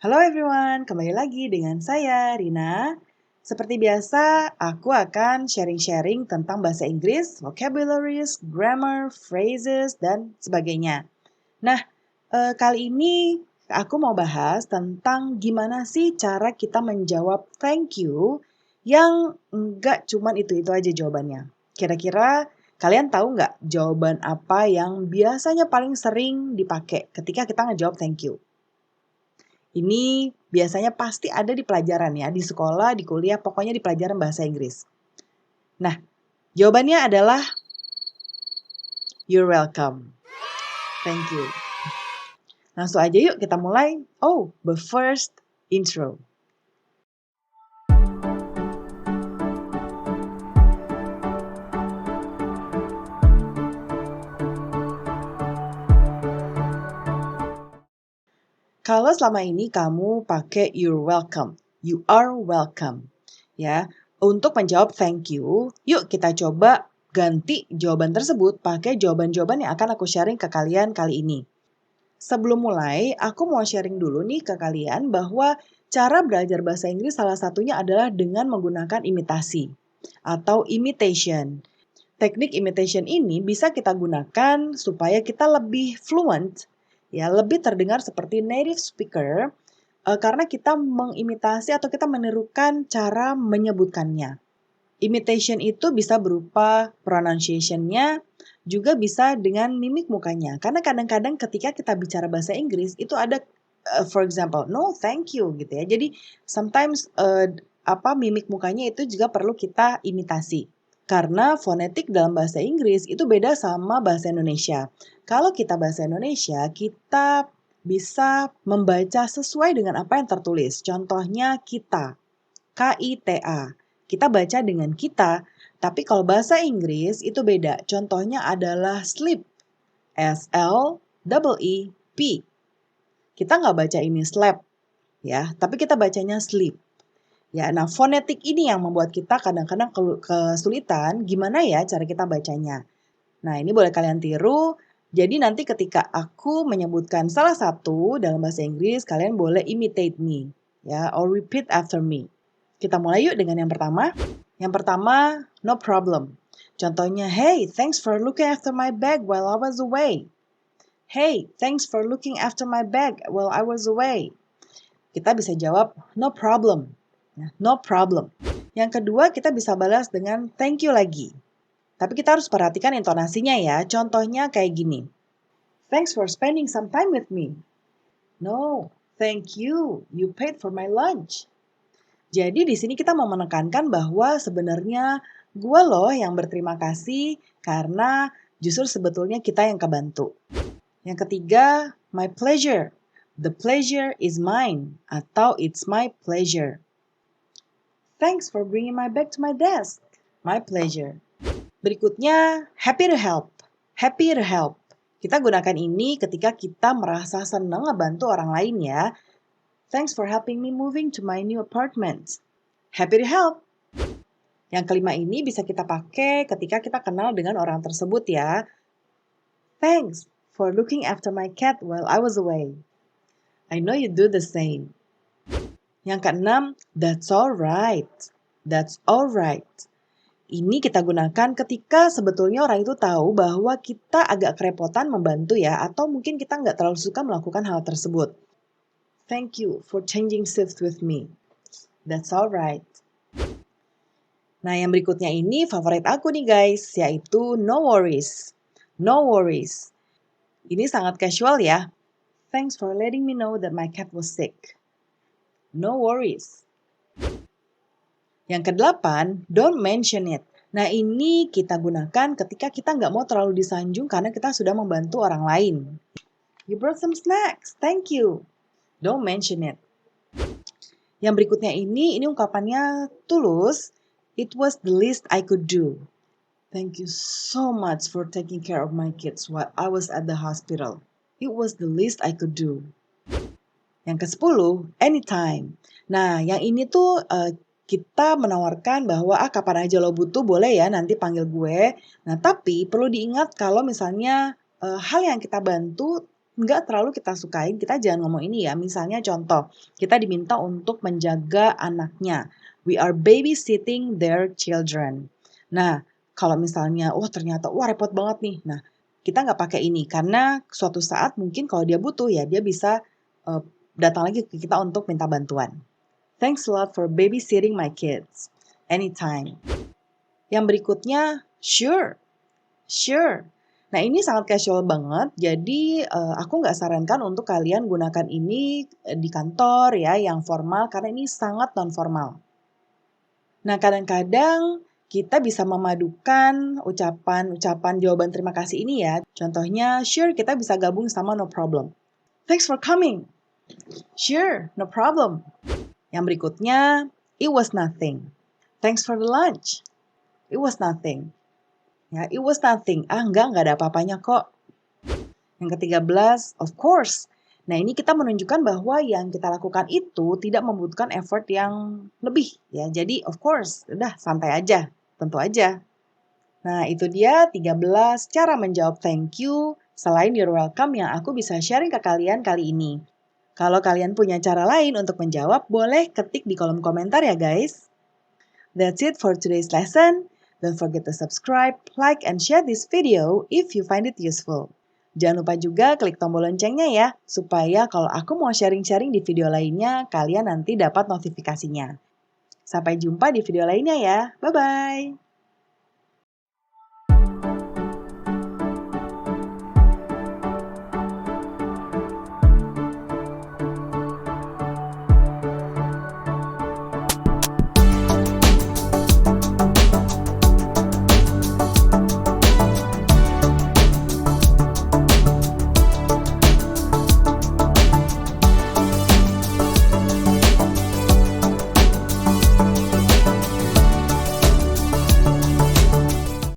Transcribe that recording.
Halo everyone, kembali lagi dengan saya Rina. Seperti biasa, aku akan sharing-sharing tentang bahasa Inggris, vocabularies, grammar, phrases, dan sebagainya. Nah, kali ini aku mau bahas tentang gimana sih cara kita menjawab thank you yang enggak cuman itu-itu aja jawabannya. Kira-kira kalian tahu nggak jawaban apa yang biasanya paling sering dipakai ketika kita ngejawab thank you? Ini biasanya pasti ada di pelajaran ya, di sekolah, di kuliah, pokoknya di pelajaran bahasa Inggris. Nah, jawabannya adalah you're welcome. Thank you. Langsung aja yuk kita mulai. Oh, but first, intro. Kalau selama ini kamu pakai you're welcome, you are welcome, ya. Untuk menjawab thank you, yuk kita coba ganti jawaban tersebut pakai jawaban-jawaban yang akan aku sharing ke kalian kali ini. Sebelum mulai, aku mau sharing dulu nih ke kalian bahwa cara belajar bahasa Inggris salah satunya adalah dengan menggunakan imitasi atau imitation. Teknik imitation ini bisa kita gunakan supaya kita lebih fluent, ya, lebih terdengar seperti native speaker karena kita mengimitasi atau kita menirukan cara menyebutkannya. Imitation itu bisa berupa pronunciation-nya, juga bisa dengan mimik mukanya. Karena kadang-kadang ketika kita bicara bahasa Inggris itu ada for example, no thank you gitu ya. Jadi sometimes mimik mukanya itu juga perlu kita imitasi. Karena fonetik dalam bahasa Inggris itu beda sama bahasa Indonesia. Kalau kita bahasa Indonesia, kita bisa membaca sesuai dengan apa yang tertulis. Contohnya kita, K-I-T-A. Kita baca dengan kita, tapi kalau bahasa Inggris itu beda. Contohnya adalah sleep, S-L-E-E-P. Kita nggak baca ini slap, ya, tapi kita bacanya sleep. Ya, nah fonetik ini yang membuat kita kadang-kadang kesulitan gimana ya cara kita bacanya. Nah, ini boleh kalian tiru. Jadi nanti ketika aku menyebutkan salah satu dalam bahasa Inggris, kalian boleh imitate me, ya, or repeat after me. Kita mulai yuk dengan yang pertama. Yang pertama, no problem. Contohnya, hey, thanks for looking after my bag while I was away. Hey, thanks for looking after my bag while I was away. Kita bisa jawab, no problem. No problem. Yang kedua, kita bisa balas dengan thank you lagi. Tapi kita harus perhatikan intonasinya ya. Contohnya kayak gini. Thanks for spending some time with me. No, thank you. You paid for my lunch. Jadi di sini kita mau menekankan bahwa sebenarnya gue loh yang berterima kasih karena justru sebetulnya kita yang kebantu. Yang ketiga, my pleasure. The pleasure is mine atau it's my pleasure. Thanks for bringing my bag to my desk. My pleasure. Berikutnya, happy to help. Happy to help. Kita gunakan ini ketika kita merasa senang ngebantu orang lain ya. Thanks for helping me moving to my new apartment. Happy to help. Yang kelima ini bisa kita pakai ketika kita kenal dengan orang tersebut ya. Thanks for looking after my cat while I was away. I know you do the same. Yang keenam, that's alright. That's alright. Ini kita gunakan ketika sebetulnya orang itu tahu bahwa kita agak kerepotan membantu ya, atau mungkin kita nggak terlalu suka melakukan hal tersebut. Thank you for changing shifts with me. That's alright. Nah, yang berikutnya ini favorit aku nih guys, yaitu no worries. No worries. Ini sangat casual ya. Thanks for letting me know that my cat was sick. No worries. Yang kedelapan, don't mention it. Nah, ini kita gunakan ketika kita nggak mau terlalu disanjung karena kita sudah membantu orang lain. You brought some snacks, thank you. Don't mention it. Yang berikutnya ini ungkapannya tulus. It was the least I could do. Thank you so much for taking care of my kids while I was at the hospital. It was the least I could do. Yang ke-10, anytime. Nah, yang ini tuh kita menawarkan bahwa kapan aja lo butuh boleh ya nanti panggil gue. Nah, tapi perlu diingat kalau misalnya hal yang kita bantu nggak terlalu kita sukain, kita jangan ngomong ini ya. Misalnya contoh, kita diminta untuk menjaga anaknya. We are babysitting their children. Nah, kalau misalnya, ternyata, repot banget nih. Nah, kita nggak pakai ini karena suatu saat mungkin kalau dia butuh ya, dia bisa datang lagi ke kita untuk minta bantuan. Thanks a lot for babysitting my kids. Anytime. Yang berikutnya, sure. Nah, ini sangat casual banget, jadi aku nggak sarankan untuk kalian gunakan ini di kantor ya, yang formal, karena ini sangat non-formal. Nah, kadang-kadang kita bisa memadukan ucapan jawaban terima kasih ini ya. Contohnya, sure, kita bisa gabung sama no problem. Thanks for coming. Sure, no problem. Yang berikutnya, it was nothing. Thanks for the lunch. It was nothing. Ya, it was nothing. Enggak ada apa-apanya kok. Yang ke-13, of course. Nah, ini kita menunjukkan bahwa yang kita lakukan itu tidak membutuhkan effort yang lebih. Ya, jadi of course, udah santai aja, tentu aja. Nah, itu dia 13 cara menjawab thank you selain you're welcome yang aku bisa sharing ke kalian kali ini. Kalau kalian punya cara lain untuk menjawab, boleh ketik di kolom komentar ya guys. That's it for today's lesson. Don't forget to subscribe, like, and share this video if you find it useful. Jangan lupa juga klik tombol loncengnya ya, supaya kalau aku mau sharing-sharing di video lainnya, kalian nanti dapat notifikasinya. Sampai jumpa di video lainnya ya. Bye-bye!